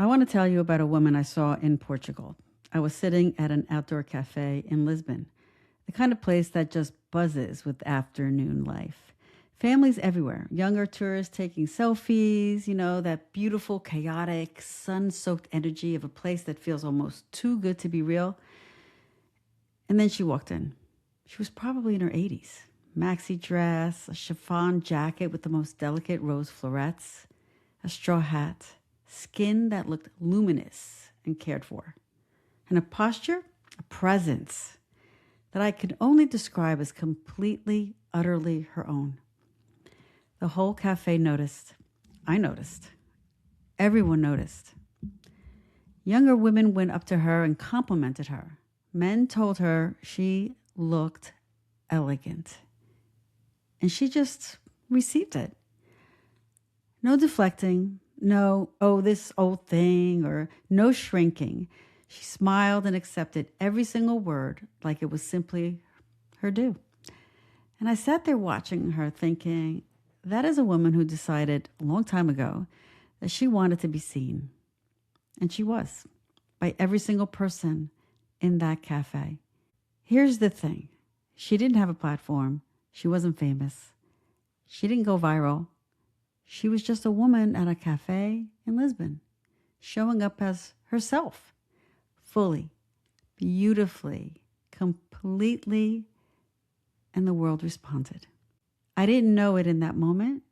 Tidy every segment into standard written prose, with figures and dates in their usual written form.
I want to tell you about a woman I saw in Portugal. I was sitting at an outdoor cafe in Lisbon, the kind of place that just buzzes with afternoon life. Families everywhere, younger tourists taking selfies, that beautiful, chaotic, sun soaked energy of a place that feels almost too good to be real. And then she walked in. She was probably in her 80s. Maxi dress, a chiffon jacket with the most delicate rose florets, a straw hat, skin that looked luminous and cared for, and a posture, a presence that I could only describe as completely, utterly her own. The whole cafe noticed. I noticed. Everyone noticed. Younger women went up to her and complimented her. Men told her she looked elegant. And she just received it. No deflecting, no, oh, this old thing, or no shrinking. She smiled and accepted every single word like it was simply her due. And I sat there watching her thinking, that is a woman who decided a long time ago that she wanted to be seen. And she was, by every single person in that cafe. Here's the thing. She didn't have a platform. She wasn't famous. She didn't go viral. She was just a woman at a cafe in Lisbon, showing up as herself, fully, beautifully, completely, and the world responded. I didn't know it in that moment,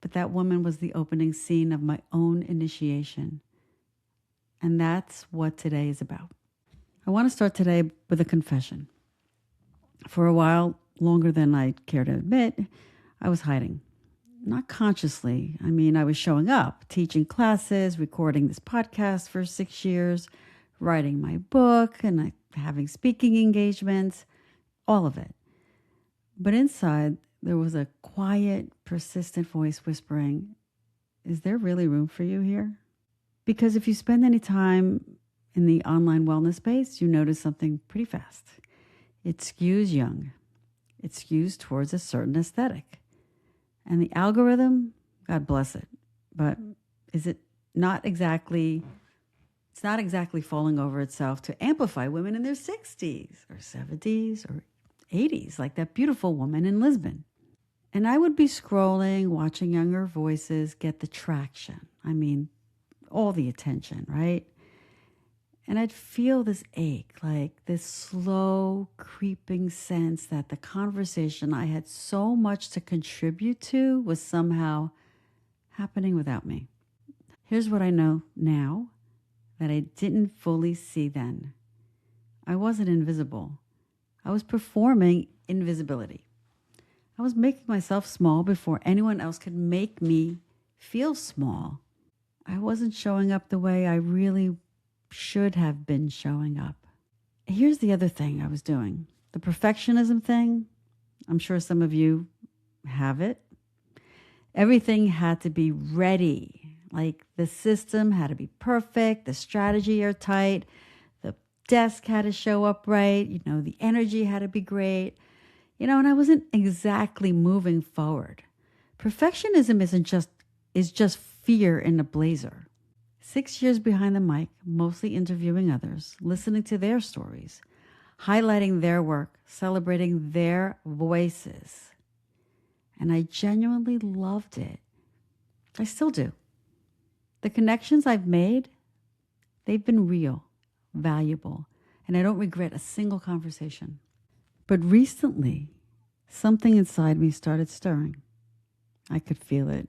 but that woman was the opening scene of my own initiation. And that's what today is about. I want to start today with a confession. For a while, longer than I care to admit, I was hiding. Not consciously. I was showing up, teaching classes, recording this podcast for 6 years, writing my book, and having speaking engagements, all of it. But inside, there was a quiet, persistent voice whispering, is there really room for you here? Because if you spend any time in the online wellness space, you notice something pretty fast. It skews young. It skews towards a certain aesthetic. And the algorithm, God bless it, but is it not exactly, it's not exactly falling over itself to amplify women in their 60s or 70s or 80s, like that beautiful woman in Lisbon. And I would be scrolling, watching younger voices get the traction. All the attention, right? And I'd feel this ache, like this slow creeping sense that the conversation I had so much to contribute to was somehow happening without me. Here's what I know now that I didn't fully see then. I wasn't invisible. I was performing invisibility. I was making myself small before anyone else could make me feel small. I wasn't showing up the way I really should have been showing up. Here's the other thing I was doing. The perfectionism thing. I'm sure some of you have it. Everything had to be ready. Like the system had to be perfect. The strategy airtight. The desk had to show up right. The energy had to be great. And I wasn't exactly moving forward. Perfectionism is just fear in a blazer. 6 years behind the mic, mostly interviewing others, listening to their stories, highlighting their work, celebrating their voices. And I genuinely loved it. I still do. The connections I've made, they've been real, valuable, and I don't regret a single conversation. But recently, something inside me started stirring. I could feel it.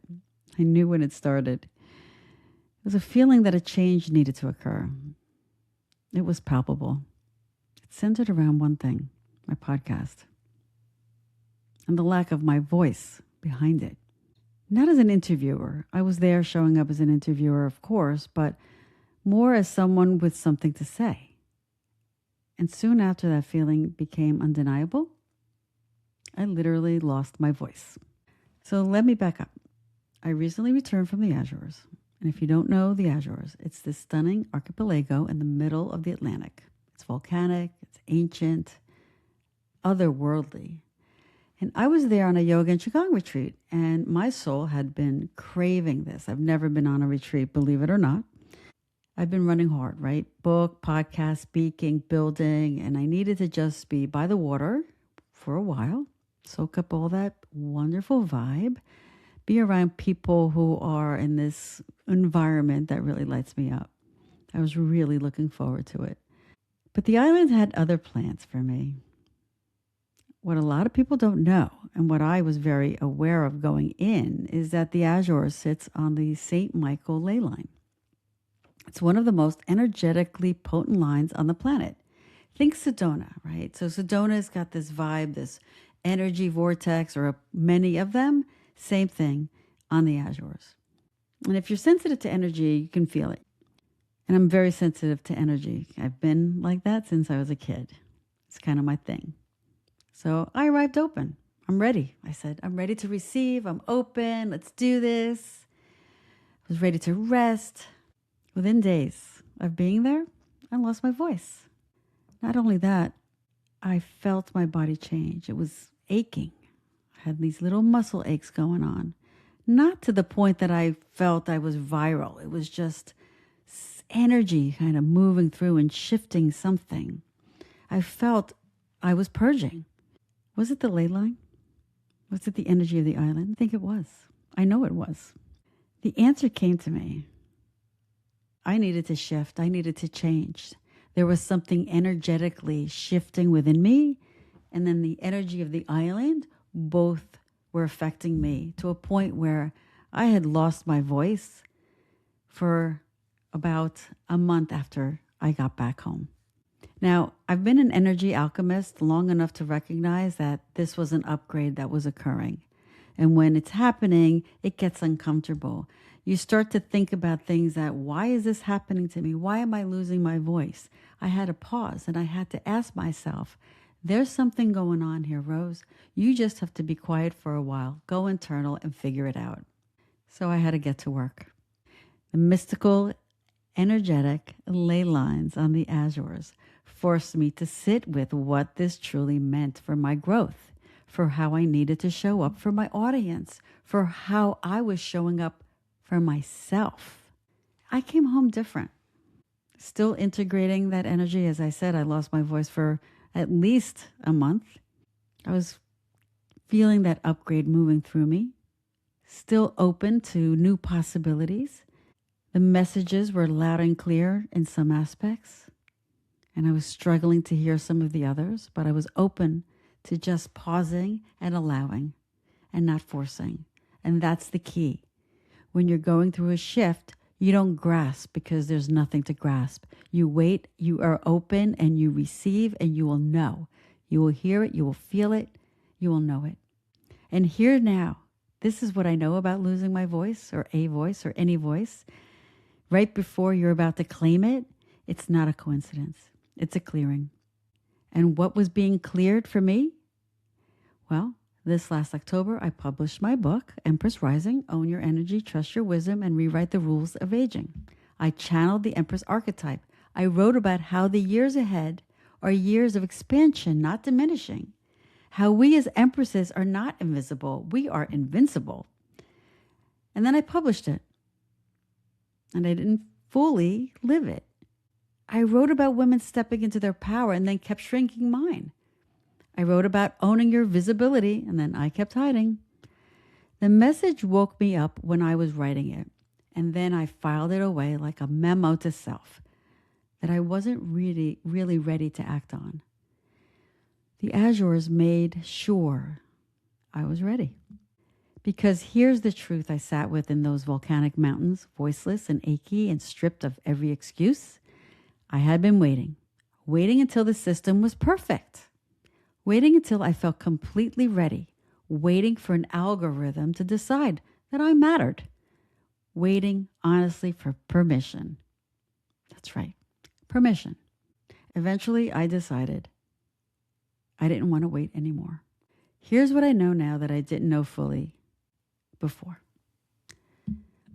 I knew when it started. It was a feeling that a change needed to occur. It was palpable. It centered around one thing, my podcast, and the lack of my voice behind it. Not as an interviewer. I was there showing up as an interviewer, of course, but more as someone with something to say. And soon after that feeling became undeniable, I literally lost my voice. So let me back up. I recently returned from the Azores. And if you don't know the Azores, it's this stunning archipelago in the middle of the Atlantic. It's volcanic, it's ancient, otherworldly. And I was there on a yoga and qigong retreat, and my soul had been craving this. I've never been on a retreat, believe it or not. I've been running hard, right? Book, podcast, speaking, building, and I needed to just be by the water for a while, soak up all that wonderful vibe, be around people who are in this environment that really lights me up. I was really looking forward to it. But the island had other plans for me. What a lot of people don't know, and what I was very aware of going in, is that the Azores sits on the St. Michael Ley Line. It's one of the most energetically potent lines on the planet. Think Sedona, right? So Sedona's got this vibe, this energy vortex, or many of them. Same thing on the Azores. And if you're sensitive to energy, you can feel it. And I'm very sensitive to energy. I've been like that since I was a kid. It's kind of my thing. So I arrived open. I'm ready. I said, I'm ready to receive. I'm open. Let's do this. I was ready to rest. Within days of being there, I lost my voice. Not only that, I felt my body change. It was aching. I had these little muscle aches going on. Not to the point that I felt I was viral. It was just energy kind of moving through and shifting something. I felt I was purging. Was it the ley line? Was it the energy of the island? I think it was. I know it was. The answer came to me. I needed to shift. I needed to change. There was something energetically shifting within me, and then the energy of the island, both were affecting me to a point where I had lost my voice for about a month after I got back home. Now, I've been an energy alchemist long enough to recognize that this was an upgrade that was occurring. And when it's happening, it gets uncomfortable. You start to think about things that, why is this happening to me? Why am I losing my voice? I had to pause and I had to ask myself, there's something going on here, Rose. You just have to be quiet for a while, go internal and figure it out. So I had to get to work. The mystical, energetic ley lines on the Azores forced me to sit with what this truly meant for my growth, for how I needed to show up for my audience, for how I was showing up for myself. I came home different. Still integrating that energy. As I said, I lost my voice for at least a month. I was feeling that upgrade moving through me. Still open to new possibilities. The messages were loud and clear in some aspects, and I was struggling to hear some of the others, but I was open to just pausing and allowing and not forcing. And that's the key. When you're going through a shift, you don't grasp because there's nothing to grasp. You wait, you are open, and you receive, and you will know. You will hear it, you will feel it, you will know it. And here now, this is what I know about losing my voice or a voice or any voice. Right before you're about to claim it, it's not a coincidence. It's a clearing. And what was being cleared for me? Well, this last October, I published my book, Empress Rising, Own Your Energy, Trust Your Wisdom, and Rewrite the Rules of Aging. I channeled the Empress archetype. I wrote about how the years ahead are years of expansion, not diminishing. How we as Empresses are not invisible. We are invincible. And then I published it. And I didn't fully live it. I wrote about women stepping into their power and then kept shrinking mine. I wrote about owning your visibility, and then I kept hiding. The message woke me up when I was writing it, and then I filed it away like a memo to self that I wasn't really ready to act on. The Azores made sure I was ready. Because here's the truth I sat with in those volcanic mountains, voiceless and achy and stripped of every excuse. I had been waiting until the system was perfect. Waiting until I felt completely ready, waiting for an algorithm to decide that I mattered, waiting honestly for permission. That's right, permission. Eventually, I decided I didn't want to wait anymore. Here's what I know now that I didn't know fully before.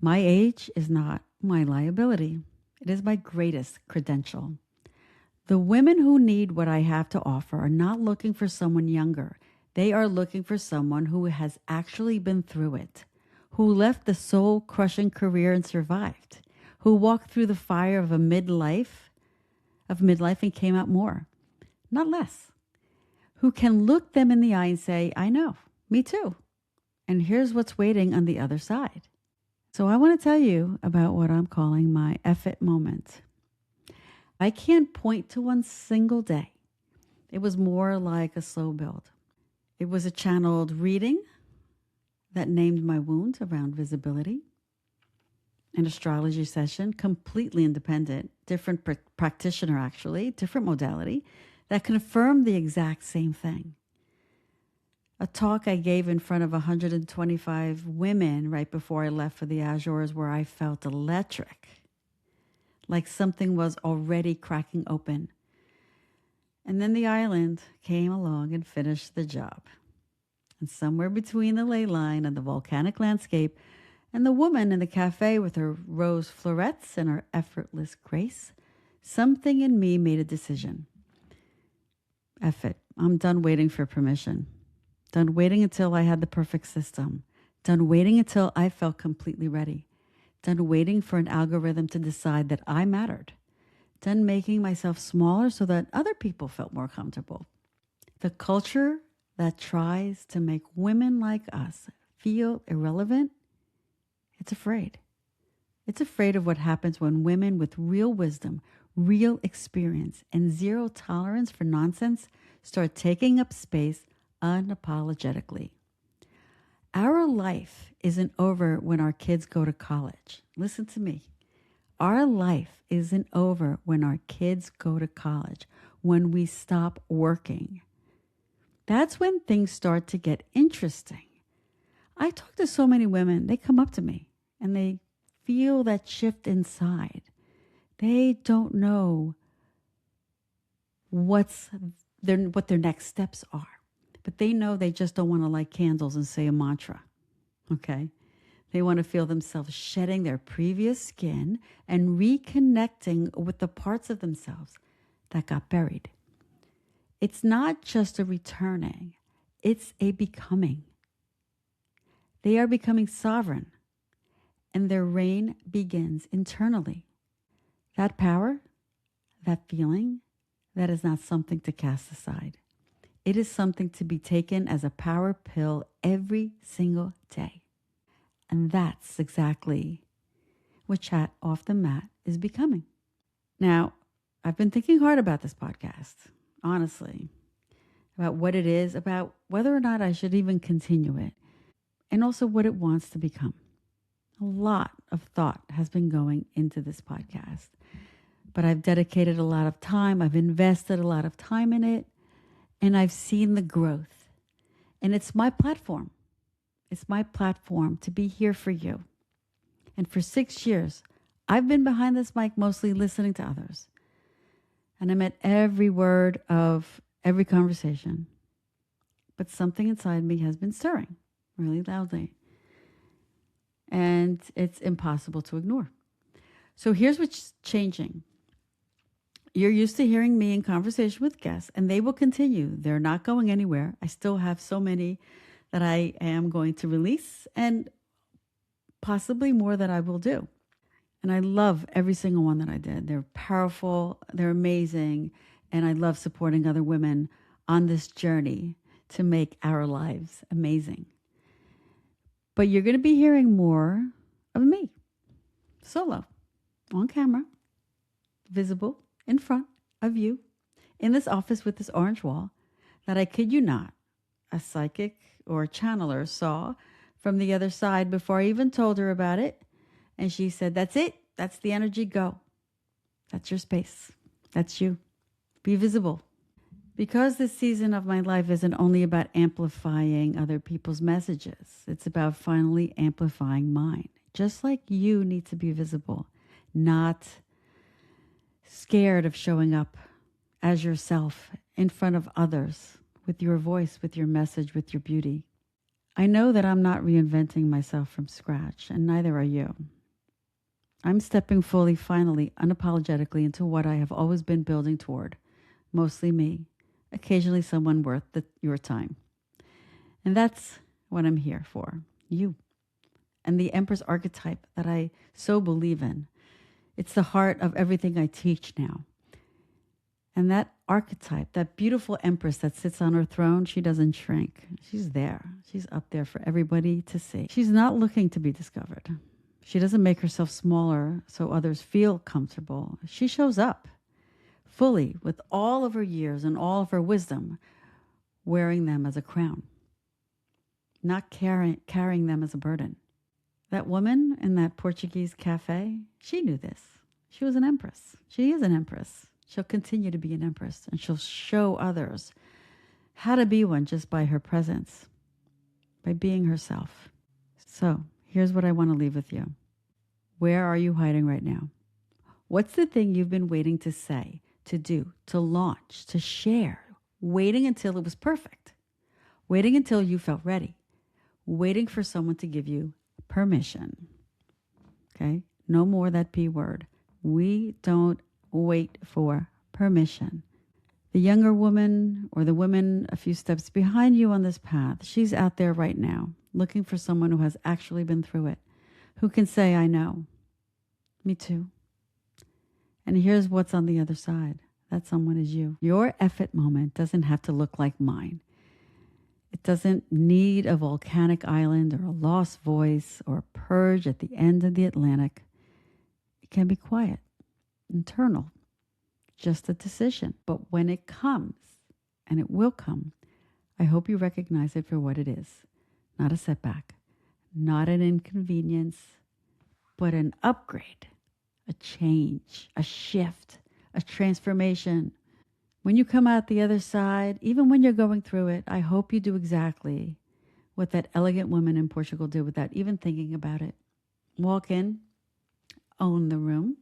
My age is not my liability. It is my greatest credential. The women who need what I have to offer are not looking for someone younger. They are looking for someone who has actually been through it, who left the soul-crushing career and survived, who walked through the fire of midlife and came out more, not less, who can look them in the eye and say, I know, me too. And here's what's waiting on the other side. So I want to tell you about what I'm calling my F-it moment. I can't point to one single day. It was more like a slow build. It was a channeled reading that named my wound around visibility. An astrology session, completely independent, different practitioner actually, different modality, that confirmed the exact same thing. A talk I gave in front of 125 women right before I left for the Azores, where I felt electric, like something was already cracking open. And then the island came along and finished the job. And somewhere between the Ley Line and the volcanic landscape and the woman in the cafe with her rose florets and her effortless grace, something in me made a decision. F it. I'm done waiting for permission. Done waiting until I had the perfect system. Done waiting until I felt completely ready. Done waiting for an algorithm to decide that I mattered. Done making myself smaller so that other people felt more comfortable. The culture that tries to make women like us feel irrelevant, it's afraid. It's afraid of what happens when women with real wisdom, real experience, and zero tolerance for nonsense start taking up space unapologetically. Our life isn't over when our kids go to college. Listen to me. Our life isn't over when our kids go to college, when we stop working. That's when things start to get interesting. I talk to so many women, they come up to me and they feel that shift inside. They don't know what their next steps are, but they know they just don't want to light candles and say a mantra, okay? They want to feel themselves shedding their previous skin and reconnecting with the parts of themselves that got buried. It's not just a returning, it's a becoming. They are becoming sovereign, and their reign begins internally. That power, that feeling, that is not something to cast aside. It is something to be taken as a power pill every single day. And that's exactly what Chat Off the Mat is becoming. Now, I've been thinking hard about this podcast, honestly, about what it is, about whether or not I should even continue it, and also what it wants to become. A lot of thought has been going into this podcast, but I've dedicated a lot of time. I've invested a lot of time in it, and I've seen the growth. And it's my platform. It's my platform to be here for you. And for 6 years, I've been behind this mic mostly listening to others. And I'm at every word of every conversation. But something inside me has been stirring really loudly. And it's impossible to ignore. So here's what's changing. You're used to hearing me in conversation with guests, and they will continue. They're not going anywhere. I still have so many that I am going to release, and possibly more that I will do. And I love every single one that I did. They're powerful, they're amazing, and I love supporting other women on this journey to make our lives amazing. But you're going to be hearing more of me, solo, on camera, visible in front of you, in this office with this orange wall, that I kid you not, a psychic or a channeler saw from the other side before I even told her about it. And she said, that's it. That's the energy. Go. That's your space. That's you. Be visible. Because this season of my life isn't only about amplifying other people's messages, it's about finally amplifying mine. Just like you need to be visible, not scared of showing up as yourself in front of others with your voice, with your message, with your beauty. I know that I'm not reinventing myself from scratch, and neither are you. I'm stepping fully, finally, unapologetically into what I have always been building toward, mostly me. Occasionally someone worth your time. And that's what I'm here for, you. And the Empress archetype that I so believe in It's the heart of everything I teach now. And that archetype, that beautiful Empress that sits on her throne, she doesn't shrink. She's there. She's up there for everybody to see. She's not looking to be discovered. She doesn't make herself smaller so others feel comfortable. She shows up fully with all of her years and all of her wisdom, wearing them as a crown, not carrying them as a burden. That woman in that Portuguese cafe, she knew this. She was an empress. She is an empress. She'll continue to be an empress, and she'll show others how to be one just by her presence, by being herself. So here's what I want to leave with you. Where are you hiding right now? What's the thing you've been waiting to say, to do, to launch, to share, waiting until it was perfect, waiting until you felt ready, waiting for someone to give you permission? Okay? No more that P word. We don't wait for permission. The younger woman or the woman a few steps behind you on this path, she's out there right now looking for someone who has actually been through it, who can say, I know. Me too. And here's what's on the other side. That someone is you. Your effort moment doesn't have to look like mine. It doesn't need a volcanic island or a lost voice or a purge at the end of the Atlantic. It can be quiet, internal, just a decision. But when it comes, and it will come, I hope you recognize it for what it is. Not a setback, not an inconvenience, but an upgrade, a change, a shift, a transformation. When you come out the other side, even when you're going through it, I hope you do exactly what that elegant woman in Portugal did without even thinking about it. Walk in, own the room,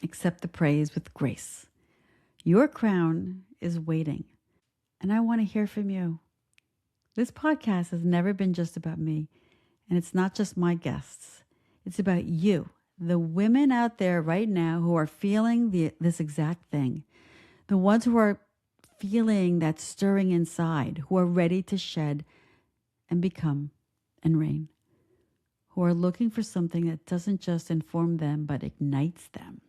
accept the praise with grace. Your crown is waiting, and I want to hear from you. This podcast has never been just about me, and it's not just my guests. It's about you, the women out there right now who are feeling this exact thing, the ones who are feeling that stirring inside, who are ready to shed and become and reign, who are looking for something that doesn't just inform them, but ignites them.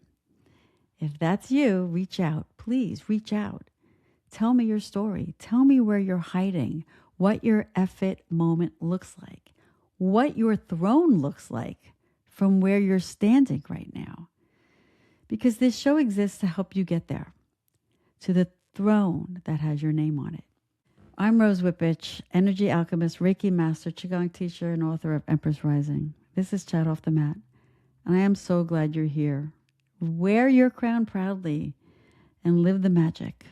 If that's you, reach out. Please reach out. Tell me your story. Tell me where you're hiding, what your effort moment looks like, what your throne looks like from where you're standing right now. Because this show exists to help you get there, to the throne that has your name on it. I'm Rose Wippich, energy alchemist, Reiki master, Qigong teacher, and author of Empress Rising. This is Chat Off the Mat, and I am so glad you're here. Wear your crown proudly and live the magic.